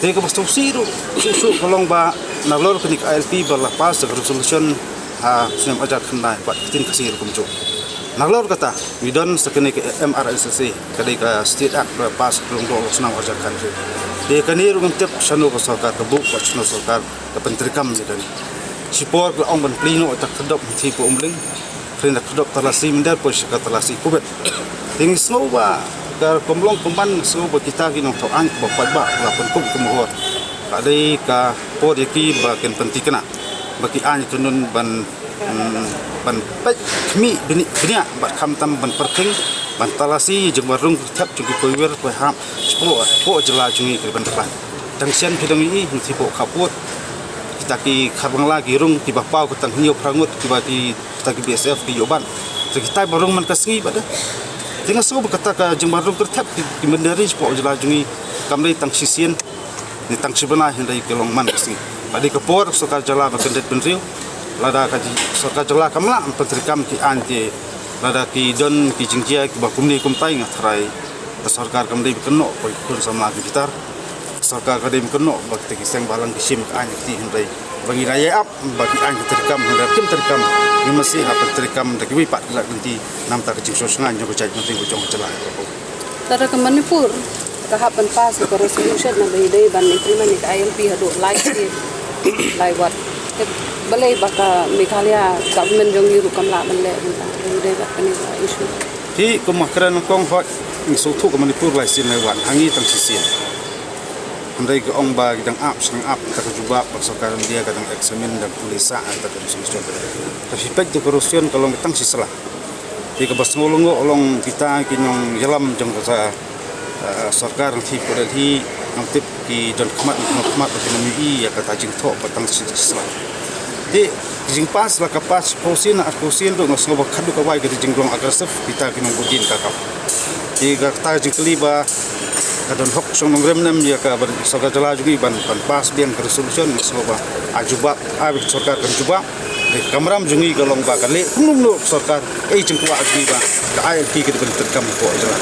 Teka basta siru susu kolong ba nalor kenik ILP berlepas resolution sunem ajar kena buat tin kasir kumcu. Nalor kata widon sekenik MRSC kadai ka state act berlepas belum do senang ajar kan. Dia kani rungam tep sanu ko sarkar ka buk wat sanu sarkar ka pentrikam je kan. Sipor ke ong ban plino tak kedop tipu umling. Kena kedop terlasi mendar pos ka terlasi kubet. Ting snow ba ka komlong kumban snow ba kita ginong to ang ba ba lapon kum kumuhor. Kadai ka po de ki ba ken pentikna. Bagi an tunun ban pek kami bini bat kam tam ban perking ban talasi jeung warung tap jeung power ko ham po jela jungi ke ban depan dang sian pidang ini tipu kaput kita ki karbang lagi rung tiba pau ke tang hiu prangut tiba di kita ki BSF ki yoban kita barung man kasngi pada dengan so berkata ka jeung warung kertap di mendari po jela jungi kamri tang sisien di tang sibana hendai kelong man kasngi pada kepor sokar jala makendet benriu lada kaji sokar jala kamla pentrikam ki anti lada ki don ki jingkia ki bakumni kumtai ngatrai sarkar kamdei kenok kun sama gitar sarkar kadem kenok bakti ki seng balang kisim ka anti ti hendai bagi raya ap bagi anti terikam hendak kim terikam ni masih ha pentrikam dak wi pat lak nanti nam ta kecing sosangan jo cai nanti bocong jala tara ke Manipur kahapan pas ko resolution na dai ban implement ni ILP hado like lai wat balai baka Meghalaya government jong yu kamla ban le dai bat ni issue hi kumakran kong hot ni sotu ke Manipur lai sin lai wan hangi tang sisian andai ke ong ba gidang ap sang ap ta juba pasokan dia kadang eksamen dan polisa ta resolution tapi pek de korupsi kalau tang sislah di ke bas ngolongo olong kita kinyong jalam jong sa sarkar ti kodhi nangtip ki don khmat ekonomi ya kata jing tho patang sisla di jing pas la kapas posin at posin do ngos ngobak khadu ka wai ke jing glong agresif kita kinong budin ka kap di ga ta jing kliba kadon hok song ngrem nam ya ka bar sarkar jala jugi ban pas biang resolution ngos ngobak ajuba abik sarkar kan juba di kamram jungi galong ba kale kunung no sarkar jing kwa ajuba ka ILP ke ben terkam ko jala